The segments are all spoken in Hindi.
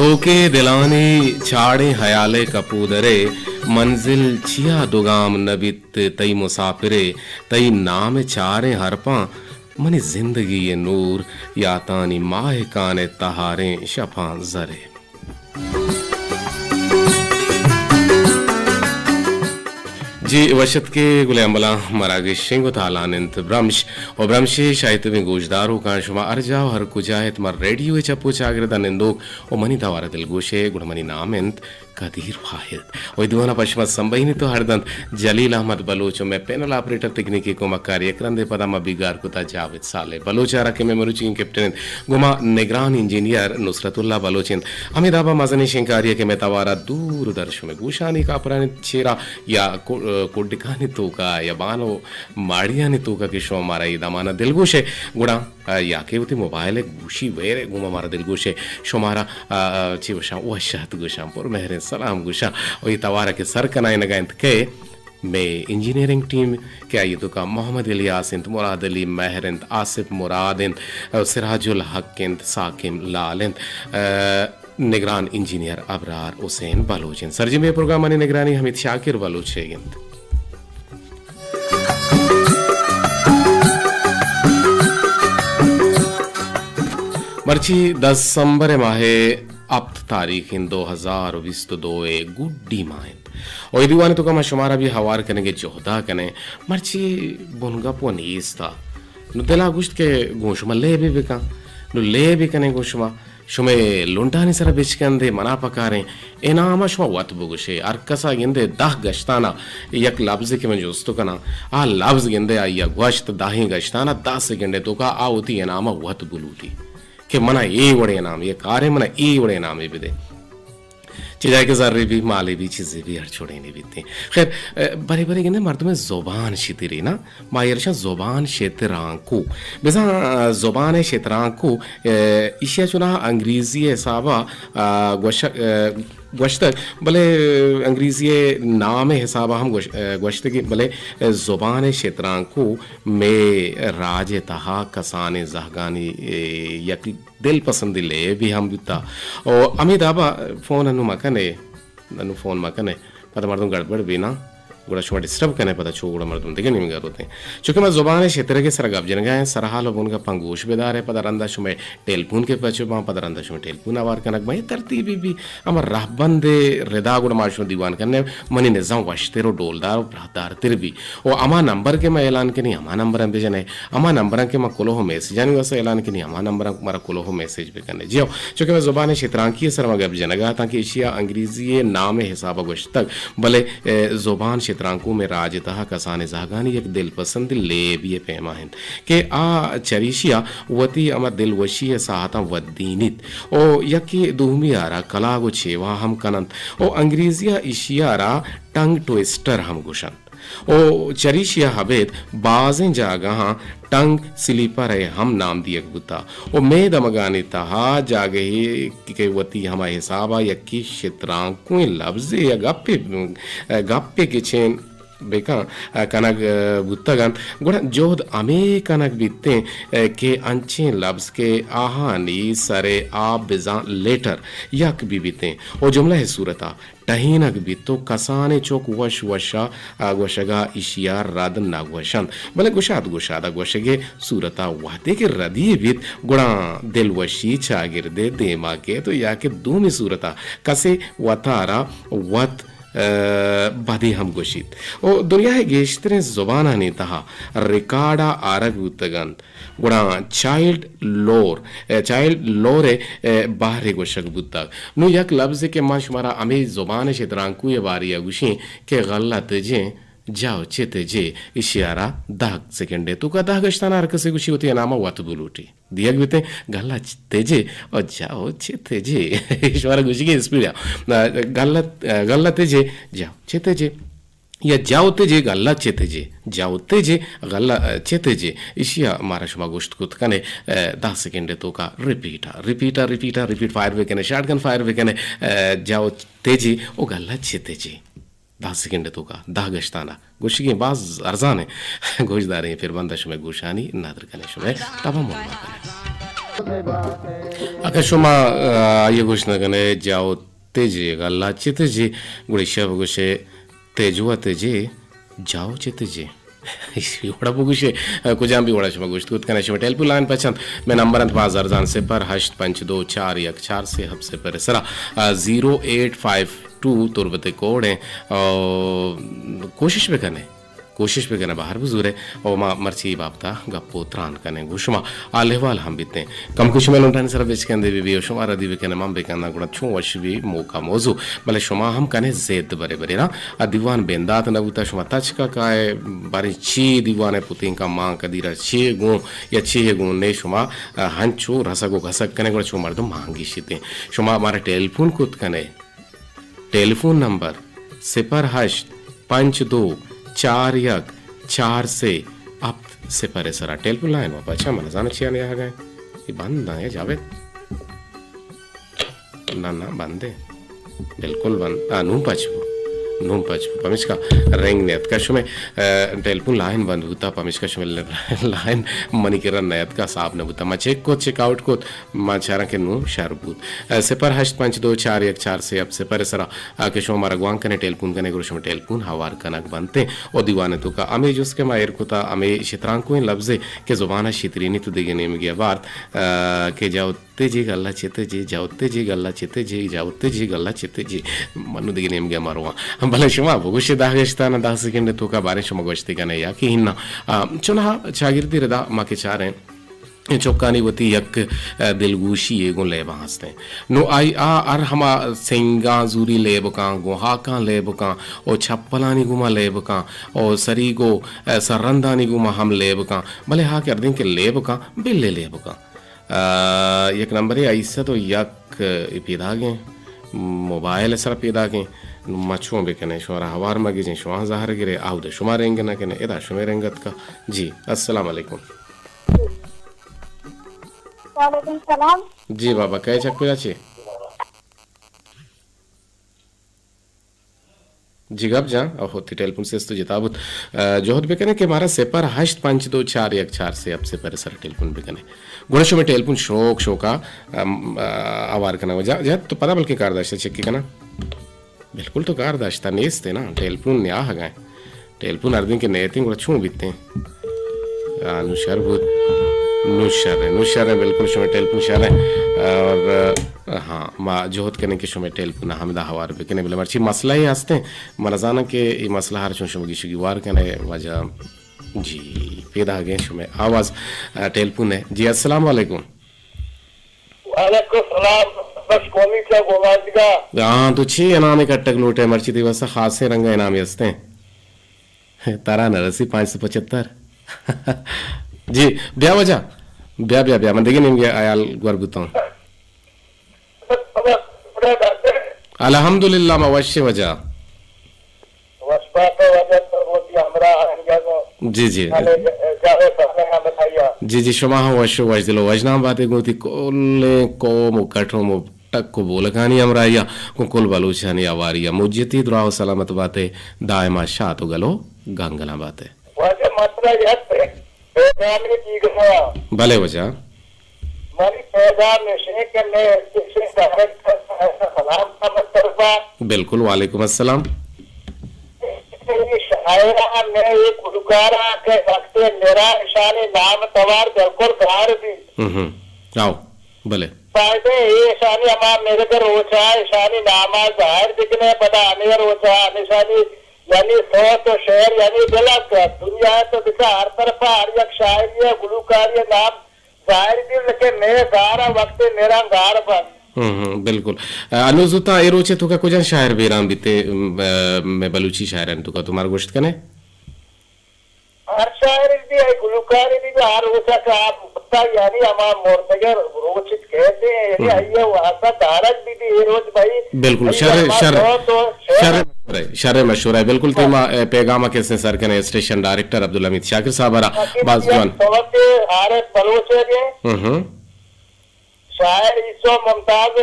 तोके दिलानी छाड़े हयाले कपूदरे मंजिल छिया दुगाम नबित तई मुसाफिरे तई नाम चारे हरपा मनी जिंदगी ये नूर यातानी माह काने तहारे शफा जरे। जी वशत के गुलामला मरागे शेंगो तालानंत ब्रह्मश और ब्रह्मशे शायद में गोजदारों का शुमा अर्जा हर कुजायत मर रेडियो चपो चागरदा निंदोक और मनी तवारा दिल गोशे गुणमनी नामेंत कदीर वाहिद और दुआना पश्चिम संबहिनी तो हरदंत जलील अहमद बलोचो में पैनल ऑपरेटर तकनीकी को मकारी एकरंदे पदामा बिगार कुता जावेद साले बलोचारा के में मरुचिन कैप्टन गुमा निगरान इंजीनियर नुसरतुल्ला बलोचिन अमिदाबा मजनी शिंकारिया के में तवारा दूरदर्श में गुशानी का पुरानी चेहरा या कोडिकानी तोका या बानो माड़ियानी तोका के शो मारा इदामाना दिलगोशे गुड़ा या के उती मोबाइल गुशी वेरे गुमा मारा दिलगोशे शोमारा चिवशा वशहत गुशाम पर मेहरे सलाम गुशा और ये तवारा के सर कनाए नगायंत के में इंजीनियरिंग टीम क्या ये तो का मोहम्मद इलियासिंत मुराद अली महरिंत आसिफ मुरादिंत सिराजुल हकिंत साकिम लालिंत निगरान इंजीनियर अबरार हुसैन बलोचिन सरजी में प्रोग्राम ने निगरानी हमिद शाकिर बलोचेगिंत मर्ची 10 दिसंबर माहे अब तारीख इन 2022 गुड्डी माइन और दीवाने तो कमा शुमारा भी हवार करेंगे जोहदा कने मर्ची बुनगा पोनीस था नुतेला गुश्त के गोशमा ले भी बिका नु ले भी कने गोशमा शुमे लुंटानी सरा बिचकंदे मना पकारे एनामा शुमा वत बुगुशे अरकसा गिंदे दाह गश्ताना यक लफ्ज के में जोस्तो कना आ लफ्ज गिंदे आ या गोश्त दाही गश्ताना 10 सेकंड तो का आ होती एनामा वत बुलूटी कि मना ये वड़े नाम ये कार्य मना ये वड़े नाम ये बिदे चिजाए के ज़र्रे भी माले भी चीज़ें भी हर छोड़े नहीं बीते खैर बड़े बड़े गिने मर्द में ज़ुबान शितिरी ना मायरशा ज़ुबान शेतरांकू बेसा ज़ुबान शेतरांकू इशिया चुना अंग्रेज़ी हिसाबा गोश्तक भले अंग्रेज़ी नाम हिसाबा हम गोश्त की भले ज़ुबान शेतरांकू में राज तहा कसाने जहगानी यक दिल पसंद ले भी हम बिता और अमिताबा फोन अनु मकने पता मर्दों गड़बड़ भी ना गुड़ा शुमा डिस्टर्ब करने पता छो गुड़ा मर्दों देखे नहीं होते चूंकि मैं जुबान क्षेत्र के सर गप जन गए सरहाल उनका पंगोश बेदार है पता रंदा शुमे टेलफोन के पचो बा पता रंदा शुमे टेलफोन आवार कनक भाई तरतीबी भी अमर रहबंदे रेदा गुड़ा माशो दीवान करने मनी निजाम वश्तेरो डोलदार ब्रादार तिर भी और अमा नंबर के मैं ऐलान के नहीं अमा नंबर हम भेजने अमा नंबर के मैं कोलो हो मैसेज यानी वैसे ऐलान के नहीं अमा नंबर हमारा कोलो हो मैसेज भी करने जियो चूंकि मैं जुबान क्षेत्रांकी सर मैं गप जनगा ताकि एशिया अंग्रेजी नाम हिसाब गोश्त तक भले जुबान चित्रांकों में राजतः कसाने जागानी एक दिल पसंद ले भी पैमा है कि आ चरिशिया वती अमर दिल वशी साहता वदीनित ओ यकी दुहमियारा कला गो छेवा हम कनंत ओ अंग्रेजिया इशियारा टंग ट्विस्टर हम गुशन ओ चरिशिया हबेद बाजें जागा टंग स्लीपर है हम नाम दिए गुता ओ मैं दमगानी तहा जागे ही के वती हमा हिसाबा यकी क्षेत्रांकों लफ्ज या गप्पे के चेन बेका कनक बुत्तगन गुड़ा जोध अमे कनक बित्ते के अंचे लफ्ज के आहानी सरे आप बिजा लेटर यक भी बिते ओ जुमला है सूरता टहीनक बितो कसाने चौक वश वशा गोशगा इशिया रद नागवशन भले गुशादा गोशगे सूरता वादे के रदी बित गुड़ा दिल वशी चागिर दे देमा के तो या के दो में सूरता कसे वतारा वत बदी हम गोशित ओ दुनिया है गेश्तरे जुबाना ने तहा रिकार्डा आरग उतगन गुड़ा चाइल्ड लोरे बाहरे गोशक बुतक नु यक लफ्ज के मां शुमारा अमे जुबान क्षेत्रांकु ये बारी गुशी के गलत जे जाओ चेते जे इशियारा दाग सेकंडे तू का दाग गश्ताना हर कसे गुशी होती है नामा वात बुलूटी दिया बिते गल्ला तेजे और जाओ चेते जे ईश्वर गुशी की स्पीड गल्ला तेजे जाओ चेते जे या जाओ तेजे गल्ला चेते जे जाओ तेजे गल्ला चेते जे इशिया मारा शुमा गोश्त कुत कने 10 सेकंडे तो का रिपीट फायर वे कने शॉटगन फायर वे कने जाओ तेजे ओ गल्ला चेते जे 10 सेकंड तो का दाह गश्ताना गोशी के बाज अरजान है गोशदारे फिर बंदश में गोशानी नादर कने शुमे तब हम akashoma yegusna gane jao teje galla chiteje gurisha bugushe tejuwa teje jao chiteje vada बुगुशे कुजाम भी वड़ा शमा गुश्त कुत कने शमा टेलपु लाइन पहचान मैं नंबर अंत बाजार जान से पर 85241 से हब से पर सरा 0852 तुरबते कोड है कोशिश भी करने बाहर बुजुरे और माँ मर्ची बापता गप्पो त्राण करने गुशमा आलेवाल हम बीते कम कुछ में लौटाने सर बेच के अंदर भी शुमा रदी भी करने माम बेकना गुना छू वश भी मौका मौजू भले शुमा हम करने ज़ेद बरे बरे ना दीवान बेंदात न बुता शुमा तच का काय बारी ची दीवाने पुतिंग का माँ का दीरा ची गुण या ची गुण ने शुमा हंचो रसगो घसक करने गुना शुमा मर्दम मांगी शीते शुमा हमारे टेलीफोन कुत करने टेलीफोन नंबर 085241 से आप से परे सरा टेलीफोन लाइन वापस अच्छा मन जाने चाहिए नहीं आ गए ये बंद ना है जावेद ना बंद है बिल्कुल बंद नूम पचपो पमिश्का रेंग नेत का शुमे टेलीफोन लाइन बंद होता पमिश्का शुमे लाइन मनी के रन नेत का साहब ने बुता मचेक को चेकआउट को माचारा के नू शारबूत से पर 85241 से अब से पर सरा के शो मारा ग्वांग कने टेलीफोन कने गुरु शुमे टेलीफोन हवार कनक बनते ओ दीवाने तो का अमे जुस के मायर को ता अमे शित्रांग को इन लफ्ज़े के जुबाना शितरीनी तो देगे नेम गया बात के जाओते जी गल्ला चिते जी जाओते जी गल्ला चिते जी जाओते जी गल्ला चिते जी मनु देगे नेम गया मारवा भले शुमा बुगुशे दागेस्तान 10 सेकंड तो का बारे शुमा गोश्ती कने या कि हिन्ना चुना शागिर्दी रदा मा के चारे चौकानी वती यक दिलगोशी एगो ले हंसते नो आई आर हमा सेंगा जूरी ले बका गोहा का ले बका ओ छप्पलानी गुमा ले बका ओ सरी गो सरंदानी गुमा हम ले बका भले हा कर दिन के ले बका बिल्ले ले बका एक नंबर है ऐसा तो यक पैदा के मोबाइल सर पैदा के मछुओं भी कने शोरा हवार मगी जी शुआ ज़ाहर गिरे आउदे शुमा रेंगे ना कने इदा शुमे रेंगत का जी अस्सलाम वालेकुम वालेकुम सलाम जी बाबा कहे चक पे जाचे जी गप जा और होती टेलीफोन से तो जिताबुत जोहद भी कने के मारा से पर 85241 से अब से पर सर टेलीफोन भी कने गुणशो में टेलीफोन शोका आवार कना जा तो पता बल्कि कारदाश्ता चेक की कना बिल्कुल तो कारदाश्ता नेस्ते ना टेलीफोन ने आ गए टेलीफोन हर दिन के नए थे गुड़ा छू बीतते नुशर है बिल्कुल शुमे टेलीफोन शर है और हाँ माँ जोहद करने के शुमे टेलीफोन हमदा हवार पे कने बोले मर्ची मसला ही हंसते मरजाना के ये मसला हर शुमे की वार कने वजह जी पैदा गए शुमे आवाज़ टेलीफोन है जी अस्सलाम वालेकुम वालेकुम सलाम बस कौमी क्या गोवाज का हाँ तो छी इनामी कट्टक लूटे मर्ची दिवस खासे रंग इनामी हंसते तारा नरसी 575 जी ब्या वजह ब्या मैं देखिए नहीं गया आयाल गुर बुताऊं अल्हम्दुलिल्लाह मवश्य वजह जी शुमा वशो वश दिलो वजना बातें गोती कोले को मुकटो मु टक को बोलकानी अमराया को कुल बलूचानी आवारिया मुज्जती दुआ सलामत बातें दायमा शाह तो गलो गंगला बातें भले वजह बिल्कुल वालेकुम अस्सलाम आओ भले ईशानी हमार मेरे घर रोचा ईशानी नामा जाहिर दिखने पता अनेर रोचा निशानी यानी सौ तो शहर यानी गलत दुनिया है तो दिखा हर तरफ हर एक शायरी है गुलूकारी नाम जाहिर दिल लेके मैं गारा वक्त मेरा गार बन बिल्कुल अनुजुता एरोचे तो का कुछ शायर बेराम बीते मैं बलूची शायर हैं तो का तुम्हारा गोश्त कने हर शायरी भी है गुलूकारी भी हर रोचा का आप बता यानी हमार मोर्तगर रोचित कहते हैं यानी आइए वहाँ का धारक भी रोज भाई बिल्कुल शर मशहूर है बिल्कुल तो पैगामा के सर कने स्टेशन डायरेक्टर अब्दुल हमीद शाकिर साहब बाजवान शायर ईसो मुमताज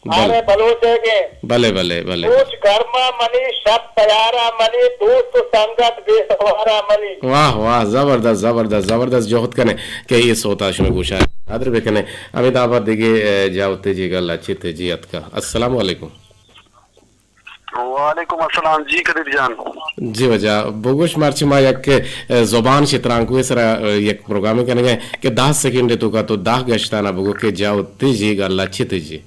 आरे बलोचे के भले भले भले कुछ कर्म मनी शब्द तैयारा मनी दोस्त संगत बेसवारा मनी वाह वाह जबरदस्त जबरदस्त जबरदस्त जोहत कने के ये सोता शुमे गुशा आदर बेकने अमिताभ दिगे जावते जी गल्ला चित जी अतका अस्सलाम वालेकुम वालेकुम अस्सलाम जी कदीर जान जी वजह बोगोश मार्च मा यक जुबान क्षेत्रांक सरा एक प्रोग्राम कने के 10 सेकंड तो का तो 10 गश्ताना बोगो के जावते जी गल्ला चित जी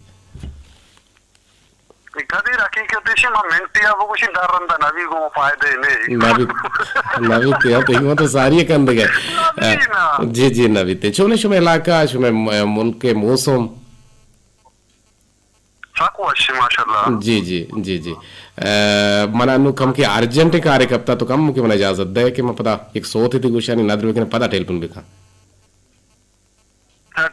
कदीर हकीकत इसे मा मेंटिया बोगोश दारंदा नवी को फायदे ने नवी ते तो सारी कंद गए जी जी नवी ते छोने शुमे इलाका शुमे मुल्क के मौसम माशाल्लाह जी जी जी जी मनानु कम के अर्जेंट कार्यकर्ता तो कम मुके मना इजाजत दे कि मैं पता एक सोत थी गुशानी नदर के पता टेलीफोन भी खा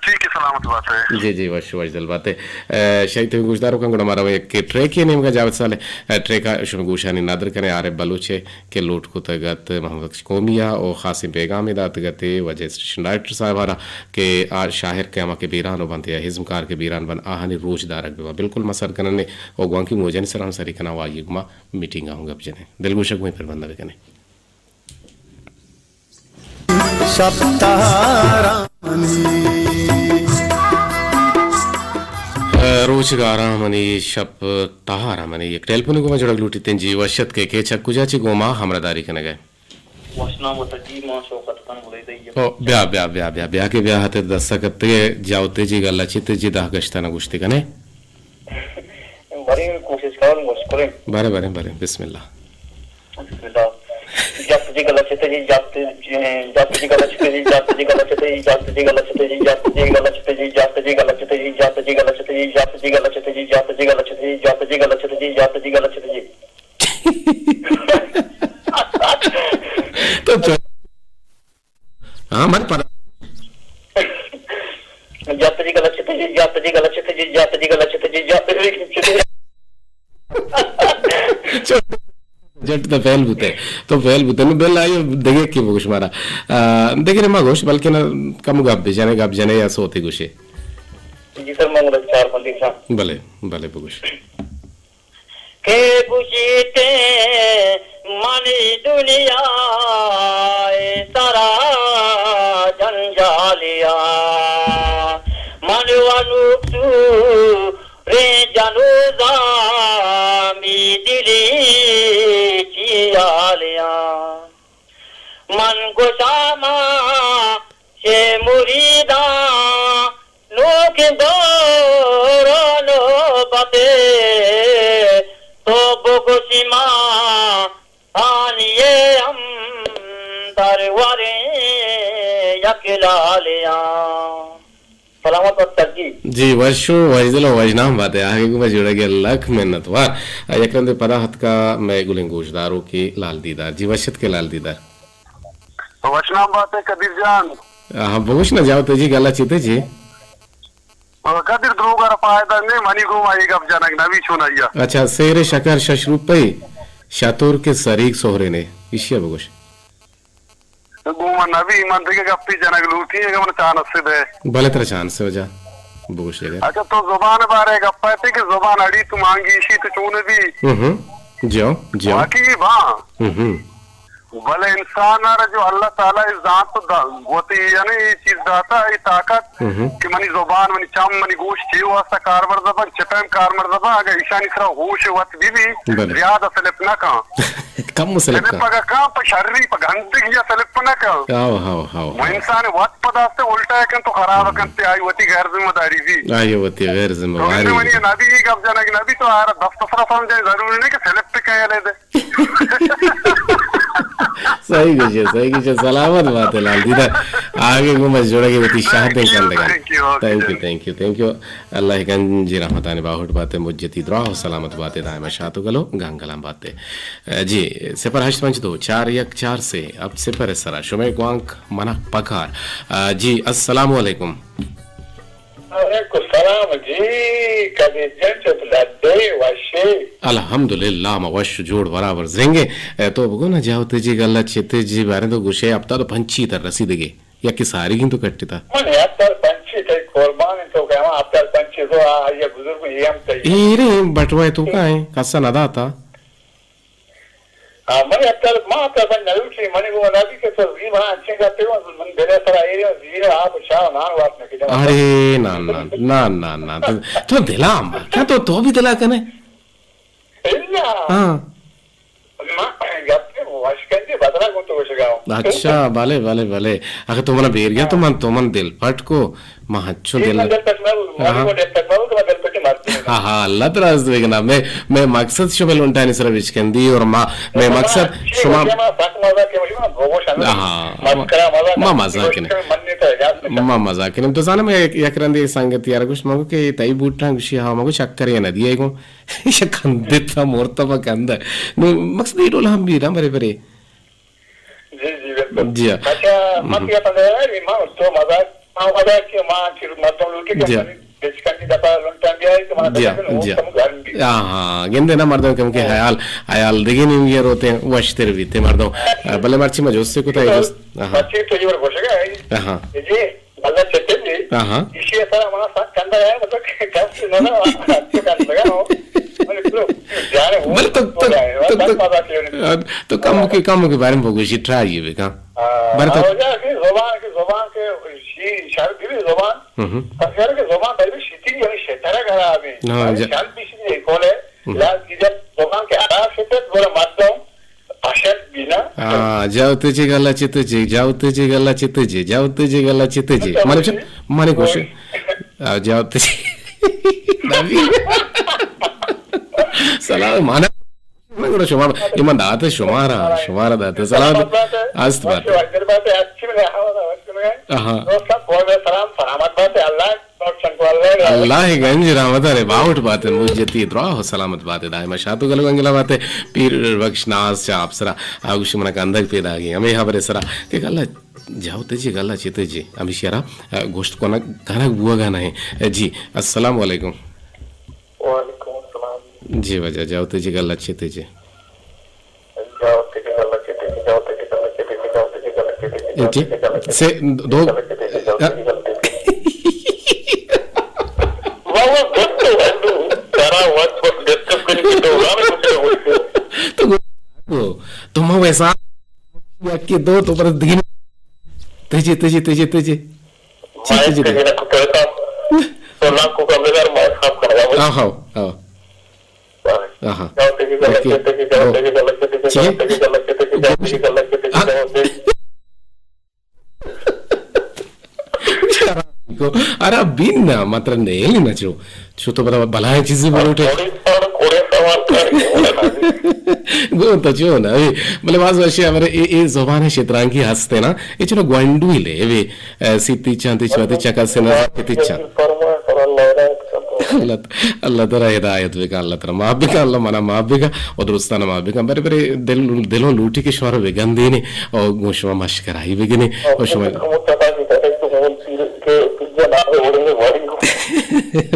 ठीक है सलामत बात है जी जी वश वजदल बात है शहीद गुजदारों का गुणा मारा एक ट्रेक के नेम का जावत साले ट्रेक का शुम गुशानी नदर कने आरे बलूचे के लोट को तगत मोहम्मद कोमिया और खासिम पैगाम दात गते वजह राइटर साहब हारा के आर शाहिर के अमा के बीरान हो बनते हिजमकार के बीरान बन आहानी रोजदार बेवा बिल्कुल मसर करने और ग्वांकी मोजन सर हम सरी कना वाई गुमा मीटिंग आऊंगा अब जने दिलगुशक में फिर बंदा कने रोजगारा मनी शप तहारा मनी एक टेलीफोन को जोड़ा लूटी तें जी वशत के छक्कू जाची गोमा हमरादारी कने गए वसना मतजी मा शौकत खान बोले दई ओ ब्या के ब्या हते दस्तकते जावते जी गल्ला चित जी दाह गश्ताना गुश्ती कने बड़ी कोशिश करें मुश्किल बारे बारे बारे बिस्मिल्लाह बिस्मिल्लाह जब जी गलत है जी जब जी गलत है जी जब जी गलत है जी जब जी गलत है जी जब जी गलत है जी जब जी गलत है जी जब जी गलत है जी जब जी गलत है जी जब जी गलत है जी जब जी गलत है जी जब जी गलत है जी तो हाँ मन पता जब जी गलत है जी जब जी गलत है जी जब जी गलत है जी जब जट तो फेल बुते नु बेल आयो देगे की बुश मारा देखे रे मागोश बल्कि ना कम गप जने या सोते गुशे जी सर मैं चार बंदी था भले भले बुश के बुशीते मनी दुनिया सारा जंजालिया मनवानुक्सु रे जानुजा मी दिली चियालिया मन गोशामा से मुरीदा लोक दोरो नो बते तो बोगोशिमा आनिए हम दरवारे यकलालिया सलामत वक्तजी जी वर्षो वजदलो वजनाम बात है आगे को जुड़ा गया लख मेहनत वार यकरंदे पदा हत का मैं गुलें गोशदारों के लाल दीदार जी वशत के लाल दीदार तो वचनाम बात है कदीर जान हाँ बोश ना जाओ तो जी गला चिते जी कदीर द्रोगार फायदा ने मनी को माई गप जनक नवी सुनाइया अच्छा सेरे शकर शशरूपई शातुर के सरीक सोहरे ने इशिया बोश गोमा नवी मन के गप्पी जनक लूटी है मन चांस से दे भले तरह चांस से हो जा बोश ले अच्छा तो जुबान बारे गप्पा है कि जुबान अड़ी तू मांगी इसी तो चूने भी जो बाकी वां भले इंसान आ जो अल्लाह ताला इस जात तो होती है यानी ये चीज दाता है ताकत कि मनी जुबान मनी चम मनी गोश छे वास्ता कारबर जबान चटम कारबर जबान अगर ईशानी सरा होश वत भी ज्यादा सलिप ना का कम सलिप का काम पर शरीर पर गंदगी या सलिप ना का हां वो इंसान वत पदार्थ से उल्टा है तो खराब करते आई होती गैर जिम्मेदारी भी आई होती गैर जिम्मेदारी तो मनी नबी कब जाना कि नबी तो आ रहा दफ्तर समझे जरूरी नहीं कि सलिप पे कह ले दे सही कुछ सलामत बात है लाल दीदा आगे को मैं जोड़ेगी बेटी शाहदें कर लेगा थैंक यू अल्लाह गंजी रहमताने बाहुट बातें मुज्जती दुआ और सलामत बातें दायमा शातु गलो गंगलाम बातें जी सेपर हश्त मंच दो 414 से अब सेपर सरा शुमे ग्वांक मना पकार जी अस्सलाम वालेकुम सलाम जी कभी जंचत लदे वशे अल्हम्दुलिल्लाह मवश जोड़ बराबर जेंगे तो बगो ना जाओ तेजी गल्ला चेते जी बारे तो गुशे अब तो पंची तर रसीदगे या कि सारी की तो कट्टी था मन यार पंची ते कुर्बान तो कहवा अब तर पंची तो ये बुजुर्ग ये हम चाहिए ए रे बटवा तू काय कसा नदा आता मने आता मा आता पण नवीन मने वो नदी के तो जी बना अच्छे करते हो मन बेले सरा एरिया जी आप शाह ना बात न किधर अरे ना ना ना ना ना तो दिला क्या तो भी दिला कने इल्ला हाँ मा गप्पे वाशकंदी बदला को तो वशगाओ अच्छा भले भले भले अगर तुम्हारा बेर गया तो मन दिल पट को महच्चो दिल दिल तक मैं वो दिल तक मैं तो दिल पे मारती हूं हाँ अल्लाह तराज देगा मैं मकसद शुमेल ఉంటాయి सर विचकंदी और मैं मकसद शुमा मा मजाक तो जाना मैं yakranदी संगति यार कुछ मगो के तई बूटा गुशी हा मगो चक्कर ये नदी है को ये कंदिता मोर्तबा कंदा नो मकसद ये डोला हम भी ना बरे बरे जी जी बिल्कुल जी अच्छा मत क्या पता है मां तो मजाक के मां फिर मतलब लूटे के बेचकंदी दफा लुंटा गया है तो मां हाँ गेंदे ना मर्दों के हयाल दिगे नहीं ये रोते हैं वश्तिर भी थे मर्दों भले मर्ची में जोश से कुछ है अच्छी तो ये वर्षगा है हाँ जी अल्लाह चेते जी हाँ इसी तरह हमारा साथ कंदा है मतलब कैसे ना अच्छे काम लगा हो तो काम के बारे में कुछ ट्राई है बेका बारे तो ज़ुबान के शायद भी ज़ुबान अगर के ज़ुबान पहले शीती यानी शेतरा करा अभी शायद भी शीती कोले लाल की जब ज़ुबान के आराम से तो बोला मारता हूँ अशद बिना जाओ तुझे गला चितजे जाओ तुझे गला चितजे जाओ तुझे गला चितजे माने कुछ जाओ तुझे सलाम माना मैं கூட சுமார் இமன் दाते शुमारा दाते सलाम आज बात हां अल्लाह गंज रहमत रे बाउट बात है मुझे द्रा हो सलामत बात है दायमा शातु गल गंगला बात है पीर बख्शनास चा अप्सरा आगुश मन का अंदर पैदा गई हमें हबरे सरा के गल्ला जाओ तेजी गल्ला चिते जी अभी शरा गोश्त कोना गाना बुआ गाना है जी अस्सलाम वालेकुम जी वजह जाओ तेजी गल्ला चिते जी जी से दो तुम वैसा के दो तो पर दिन तेजी तेजी तेजी तेजी तेजी तो को कमलेदार मार साफ करवा आओ आओ हाँ अरे बिन ना मात्र नेली ना चो तो बड़ा भला चीजें बोलते गो तो जो ना अभी मतलब आज वर्षे हमारे ये ज़ुबान क्षेत्रांगी हंसते ना ये चलो ग्वांडुई ले वे सीती चांदी चमती चका से ना सीती चांद अल्लाह तरा हिदायत बेका अल्लाह तरा माफ बेका अल्लाह मना माफ बेका और दोस्ताना माफ बेका बरे बरे दिलों लूटी के शुमार बेगंदी ने और गोशवा मशकराई बेगने और शुमार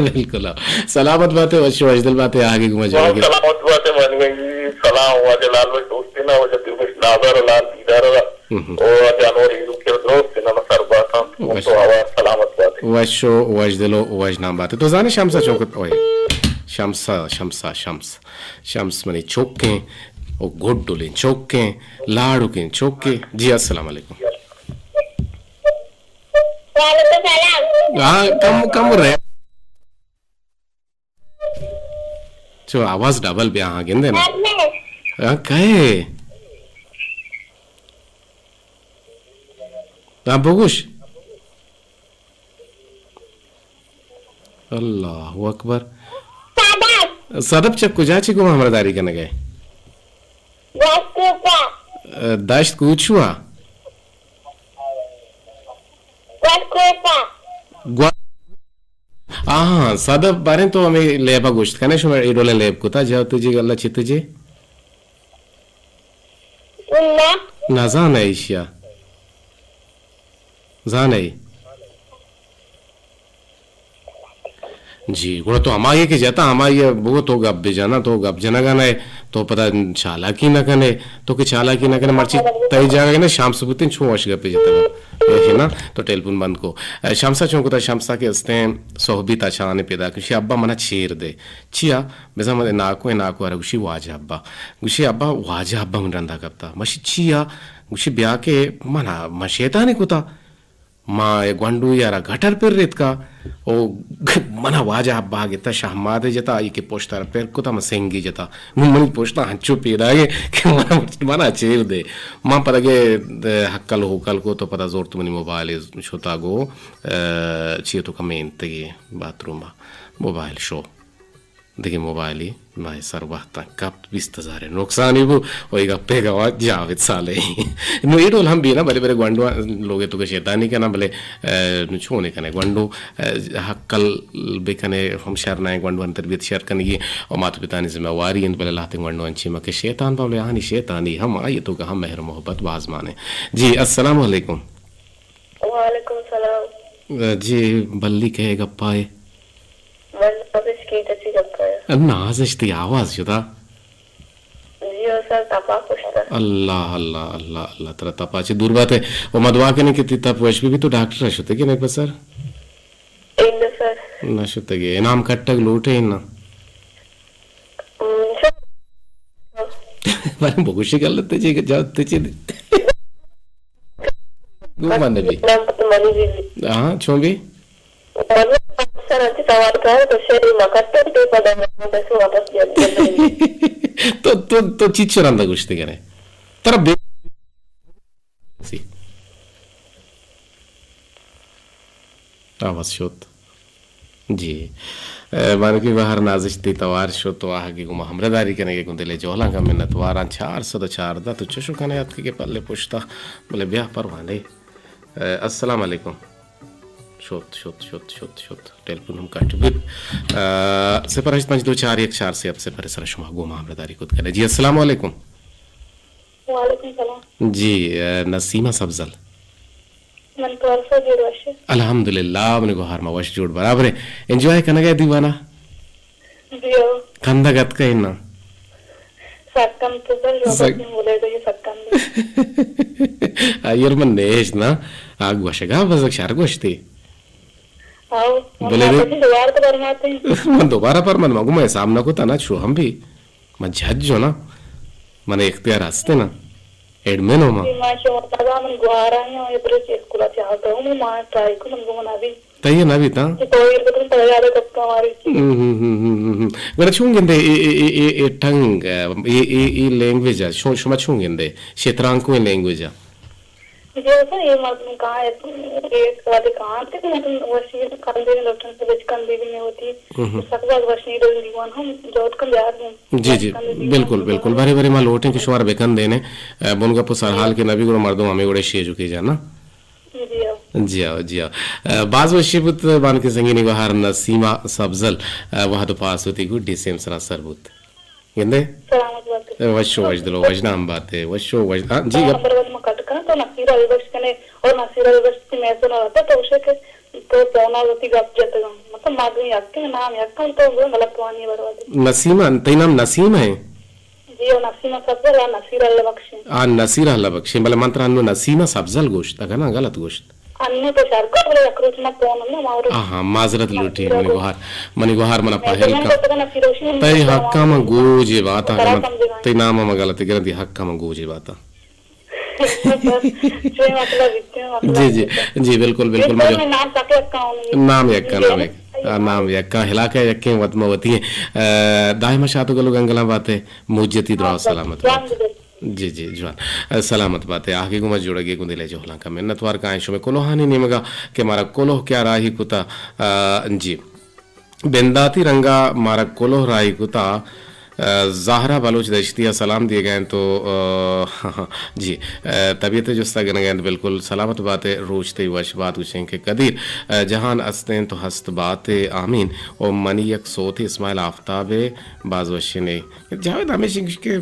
बिल्कुल सलामत बात है वशो अजदल बात है आगे घुमा जाएगी सलामत बात है मान गई सलाम हुआ जलाल में दोस्ती ना हो जाती है नाज़र लाल दीदार और जानवर हिंदू के दोस्त ना सरबा था तो आवाज सलामत बात है वशो वजदलो वजनाम बात है तो जाने शम्सा चौकत ओए शम्स मने चौके और गोड्डुलें चौके लाड़ू के चौके जी अस्सलाम वालेकुम हाँ कम रहे जो आवाज डबल भी हाँ गिंदे ना हाँ कहे हाँ बगुश अल्लाह अकबर सदब चक्कू जाची को हमारा दारी करने गए दाश्त कुछ हुआ हाँ सदब बारे तो हमें लेबा गोश्त कने शुमा इडोले लेब को था जाओ तुझे गल्ला चित्ते जे ना जाना इशिया जाना जी गुण तो हमारे के जाता हमारे वो तो गप भी जाना तो गप जना गाना है तो पता चालाकी ना कने तो के चाला की ना मर्ची तय जागा ना शाम सुबुतिन छो वश गपे जता है ना तो टेलीफोन बंद को शामसा चौको ता शामसा के हस्ते सोहबी ताचाने पैदा कुशी अब्बा मना चेर दे चिया बेजा मने नाको अरगुशी वाजा अब्बा गुशी अब्बा वाजा अब्बा मन रंदा कपता मशी चिया गुशी ब्या के मना मशेताने कुता मा ग्वांडू यारा घटर पर रेत का ओ मना वाजा अब्बा गिता शहमादे जता ई के पोस्टर पर कुता मसेंगी जता मन पोस्टा हंचो पेदागे के मना चेर दे मा पदगे हक्कल होकल को तो पता जोर तुमनी मोबाइल छोता गो चियो तो कमेंट ये बाथरूम मोबाइल शो देखिए मोबाइल ही मैं सर वाहता कब 20,000 नुकसान ही वो वही गप्पे गवा जावेद साले नो ये टोल हम भी ना बड़े बड़े ग्वांडो लोगे तो के शैतानी का ना भले छूने कने ग्वांडो हक्कल बेकने हम शहर ना ग्वांडो अंतर्बियत शहर कने ये और माता पिता ने जिम्मेवारी इन भले लाते ग्वांडो अंची में के शैतान पावले हानि शैतानी हम आये तो का हम मेहर मोहब्बत बाज माने जी अस्सलाम वालेकुम वालेकुम सलाम जी बल्ली कहे गप्पाए नाज़िश्ती आवाज शुदा अल्लाह अल्लाह अल्लाह अल्लाह तेरा तपाची दूर बात है वो मदवा के नहीं कितनी तप वैश भी तो डॉक्टर है शुते कि नहीं पर सर ना शुते के नाम कट्टक लूटे इन्ना मैंने बहुशी कर लेते जी जाते जी गुमान भी हाँ छोंबी तो चिच्चर अंदा गुश्ती करे तरह बे सी आवाज शोत जी मानो की बाहर नाजिश्ती तवार शो तो आगे गुमा हमरदारी करने के कुंदले जोला का मिन्नत वारां 404 दा तो चशो कने याद के पल्ले पुछता बोले ब्याह परवाने अस्सलाम वालेकुम शोत टेलीफोन हम काट भी सिफर 52414 से अब सिफर सर शुमा गुमा हमरदारी खुद करे जी अस्सलाम वालेकुम वालेकुम सलाम जी नसीमा सब्जल मन परसो जोड़वाशे अल्हम्दुलिल्लाह मने गोहार में वश जोड़ बराबर है एंजॉय करने गए दीवाना जियो कंदा गत का इन्ना सक्कम तो जल रोबत बोले तो ये सक्कम आयर मन नेश ना आग वशगा बजक शार गोश्ती आओ बोले दोबारा तो बरमाते मन दोबारा पर मन मगु मैं सामना को तना छो हम भी मन झज्जो ना मन इख्तियार हस्ते ना एडमिन हो मां मां शो तगा मन गुहारा है और इधर से स्कूल चाहता हूं मां ट्राई को मन गुना भी तय ना भी ता तो ये तो तुम तैयार कब का हमारी गण छूंगिंदे ए टंग ए लैंग्वेज है शो शो छूंगिंदे क्षेत्रांक को लैंग्वेज है जो सर ये मत कहां है एक वाले कहां थे कि तुम वर्षी कंदे में लोटन से बच कंदे भी नहीं होती सकवा वर्षी रोज दीवान हम जोत कर यार जी जी बिल्कुल बिल्कुल बारे बारे मां लोटे के शुवार बेकन देने बुनगा पुसर हाल के नबी गुरु मर्दों हमें उड़े शेजु के जाना जी आओ बाज वशिबत बान के संगी निगहार नसीमा सब्जल वहां तो पास होती गुड सेम सरा सरबुत गेंदे सलामत बात वशो वजदलो वजना हम बात है वशो वज हां जी नंबर 1 में कट कर तो नसीरा विवश कने और नसीरा विवश की मैसेज ना होता तो उसे के तो पौना होती गप जाते मतलब मादमी आपके नाम याक्का तो वो गलत वानी बर्बाद नसीमा तई नाम नसीम है जी और नसीमा सब्जल और नसीरा अल्लाह बख्शे नसीरा अल्लाह बख्शे मतलब मंत्र अन्नो नसीमा सब्जल गोश्त अगर ना गलत गोश्त अन्य तो सरकार बोले अक्रोच ना पौन ना मारो हाँ माजरत लुटी मनी गुहार मना पहल का तई हक्का में गोजे बात है तई नाम में गलती कर दी हक्का में गोजे बात जी जी जी बिल्कुल बिल्कुल नाम यक्का हिलाके यक्के वतमवती दाहिमा शातु गलो गंगला बातें मुज्जती दुआ सलामत जी जी जवान सलामत बात है आगे को मत जोड़ेगे को दिले जोहला का मिन्नतवार का आयशो में कोलोहानी निमगा के मारा कोलोह क्या राही कुता जी बेंदाती रंगा मारा कोलोह राही कुता ज़ाहरा बलोच दश्तिया सलाम दिए गए तो जी तबीयत जो सगन गए बिल्कुल सलामत बातें रोचते वश बात उशें के कदीर जहान अस्तें तो हस्त बातें आमीन और मनी यक सोती इस्माइल आफ्ताबे बाज वशे ने जावेद हमेशा के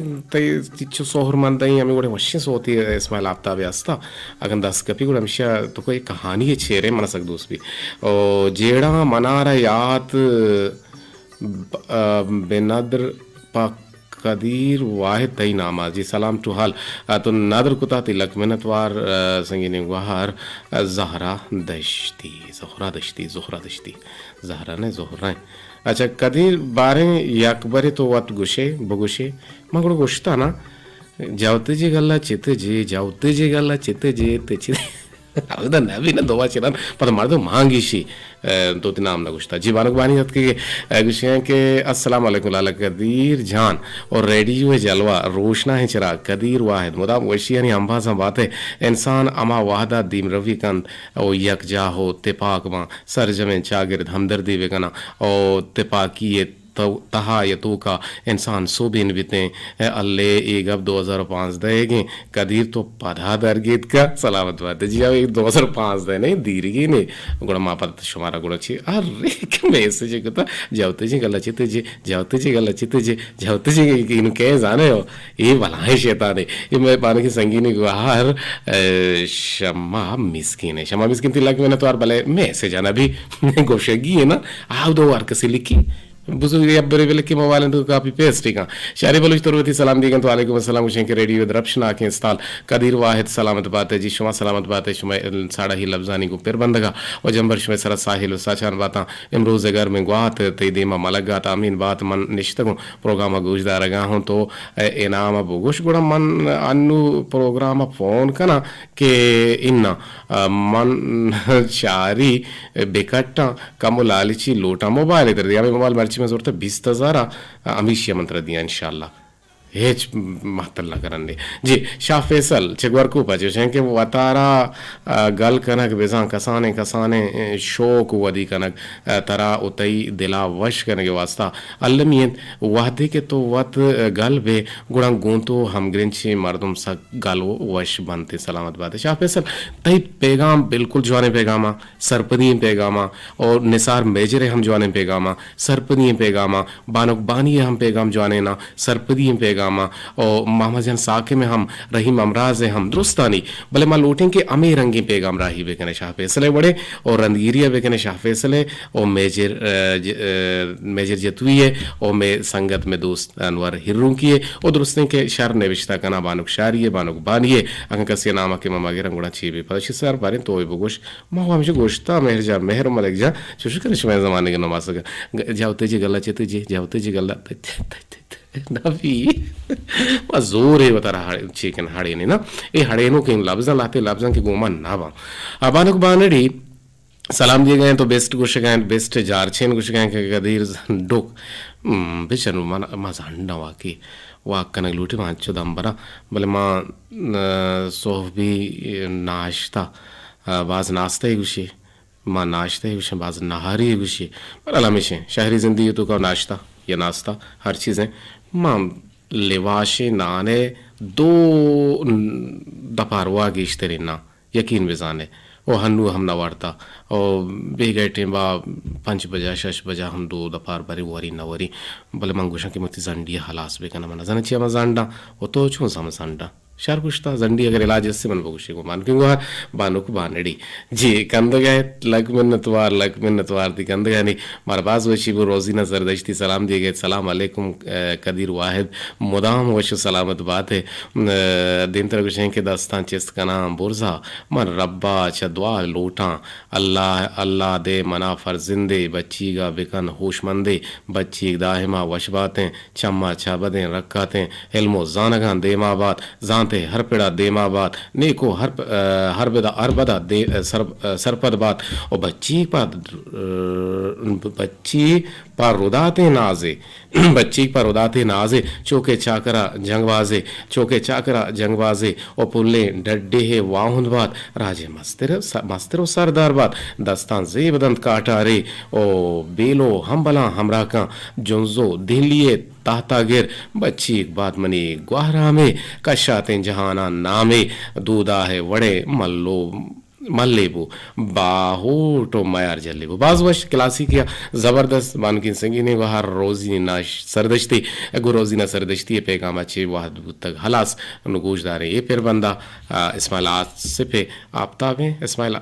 तिच्चो सोहर मन दई हमें गोड़े वशे सोती इस्माइल आफ्ताबे अस्ता अगर 10 कपी गोड़े हमेशा तो कोई कहानी है छेरे मन सक दोस्त भी और जेड़ा मनारा याद बेनादर कदीर वाहिद तई नामा जी सलाम टू हाल तो नादर कुता तिलक मिनतवार संगीन गुहार ज़हरा दश्ती जहरा ने जोहरा अच्छा कदीर बारे याकबरे तो वत गुशे बगुशे मगड़ गुश्ता ना जावते जी गल्ला चिते जी जावते जी गल्ला चिते जी ते चिते हौदा नबीना दोवा चिरान पर मर्दो मांगीशी दो तीन नाम ना गुश्ता जी बानक बानी हत के गुशियां के अस्सलाम वालेकुम लाला कदीर जान और रेडियो है जलवा रोशना है चिराग कदीर वाहिद मुदाम वशियानी अंबाजा बातें इंसान अमा वाहदा दीम रवि कंद ओ यकजा हो तिपाक मां सरजमें चागिर्द हमदर्दी वेगना ओ तिपाकी ये तहा यतू का इंसान सो बिन बिते अल्ले एक अब 2005 देगे कदीर तो पधा दरगीत का सलामत बात जी अब 2005 दे नहीं दीरगी ने गुड़ा मा पद शुमारा गुड़ा छी अरे के मैसेज करता जावते जी गल्ला चिते जी जावते जी गल्ला चिते जी जावते जी इन के जाने हो ये भला है शैतान है ये मैं पाने की संगीनी गुहार शम्मा मिस्किन तिलक में ना तो यार भले मैसेज आना भी गोशगी है ना आओ दो बार कसी लिखी बुजुर्ग अब्बरे वेले के मोबाइल तो काफी पेस्ट का शारी बलुच तरुवती सलाम दी तो वालेकुम अस्सलाम हुसैन के रेडियो दरप्शन आके इस्ताल कदीर वाहिद सलामत बात है जी शुमा सलामत बात है शुमा साड़ा ही लफ्जानी को पेर बंदगा और जंबर शुमा सरा साहिल साचान बाता इमरोज घर में गुआत ते देमा मलगा तामीन बात मन निश्तगु प्रोग्राम गुजदार रगा हूं तो इनाम बुगुश गुड़ा मन अन्नु प्रोग्राम फोन कना के इन्ना मन शारी बेकट्टा कमु लालिची लोटा मोबाइल इधर दिया मोबाइल मर्ची में जोरता 20,000 अमीशिया मंत्र दिया इंशाल्लाह हेच महतल्ला करने जी शाह फैसल चगवर को पाचे हैं कि वतारा गल कनक बेजा कसाने कसाने शौक वदी कनक तरा उतई दिला वश करने के वास्ता अल्लमियन वादे के तो वत गल बे गुड़ा गूंतो हम ग्रिंची मर्दम सा गलो वश बनते सलामत बात है शाह फैसल तई पैगाम बिल्कुल जवाने पैगामा सरपदी पैगामा और निसार मेजरे हम जवाने पैगामा सरपदी पैगामा बानुक बानी हम पैगाम जवाने ना सरपदी पैगामा और मोहम्मद जन साके में हम रहीम अमराज हम दुरुस्तानी भले मां लोटें के अमी रंगी पैगाम राही बेकने शाह फैसले बड़े और रंगीरिया बेकने शाह फैसले और मेजर जतवी है और मैं संगत में दोस्त अनवर हिर्रू किए और दुरुस्तें के शर नेविश्ता कना बानुक शारिये बानुक बानिये अंग कसिया नामा के ममा गिरंग गुणा छीबे पदश सर बारे तो बगोश मां हमेशा गोश्ता मेहरजा मेहर मलक जा शुक्र शमे जमाने के नमाज जावते जी गल्ला चेते जी जावते जी गल्ला नबी जोर है बता रहा चिकन हाड़े ने ना ये हाड़ेनों के लफ्जा लाते लफ्जा के गोमा ना बा अबानुक बानड़ी सलाम दिए गए तो बेस्ट कुछ गए बेस्ट जारछेन कुछ गए के कदीर डोक बेचनु मा झंडा वाकी वाक कनक लूटे मा अच्छो दम बरा भले मां सोह भी नाश्ता बाज नाश्ता ही गुशी मां नाश्ता ही गुशी बाज नहारी ही गुशी पर अलमेशे शहरी जिंदगी तो का नाश्ता या नाश्ता हर चीज़ें मां लिवाशे नाने दो दपारवा गिश्तरे ना यकीन बेजाने ओ हन्नू हम नवारता और बेगए टेबा 5 बजा 6 बजा हम दो दपार बरे वरी नवरी भले मंगुशा की मती जंडी हलास बेकना मना जन चिया मजांडा ओ तो छो समसंडा शार कुश्ता जंडी अगर इलाज से मन बगुशी को मान क्यों बानुक बानड़ी जी कंद गए लग मिन्नतवार दी कंद गए नहीं मार बाज वशी वो रोजीना जरदश्ती सलाम दिए गए सलाम अलैकुम कदीर वाहिद मुदाम वश सलामत बात है दिन तरह कुछ के दस्तान चिस्त का नाम बुरजा मन रब्बा चदवा लोटा अल्लाह अल्लाह दे मना फरजिंदे बच्ची का बिकन होशमंदे बच्ची दाहिमा वश बातें चम्मा छाबदें रक्कातें इल्मो जानगान देमाबाद जान हर पेड़ा देमाबाद नेको हर बेदा अरबदा दे सरपद बात और बच्ची पर रुदाते नाजे बच्ची पर रुदाते नाजे चौके चाकरा जंगबाजे और पुल्ले डड्डे है वाहुंद बात राजे मस्तिरो सरदार बात दस्तान जेबदंत काटारे ओ बेलो हम बला हमरा का जुंजो दिलिये ताता गिर बच्ची एक बात मनी ग्वाहरा में कशाते जहाना नामे दूदा है वड़े मल्लो मल्लेबू बाहोटो मयार जल्लेबू बाजवश क्लासिक या जबरदस्त बानकिन संगी ने वहाँ रोजी ना सरदश्ती गो रोजी ना सरदश्ती पैगाम अच्छे वह तक हलास नुगोशदार ये फिर बंदा इस्माइल आसिफ आफ्ताब है इस्माइल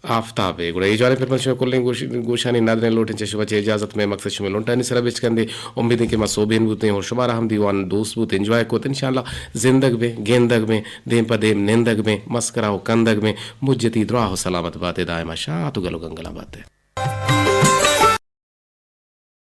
आफ्ताबे गुड़ा ये जाने फिर पंचमे कुल्ले गोशानी नादने लोटे चे शुभ चे इजाजत में मकसद शुमे लोटानी सरा बिच कंदे उम्मीद है कि मैं सोबेन बुते और शुमारा हम दीवान दोस्त बुते एंजॉय को इंशाल्लाह जिंदग में गेंदग में देम पदेम निंदग में मस्करा हो कंदग में मुज्जती दुआ हो सलामत बातें दायमा शाह तो गलो गंगला बातें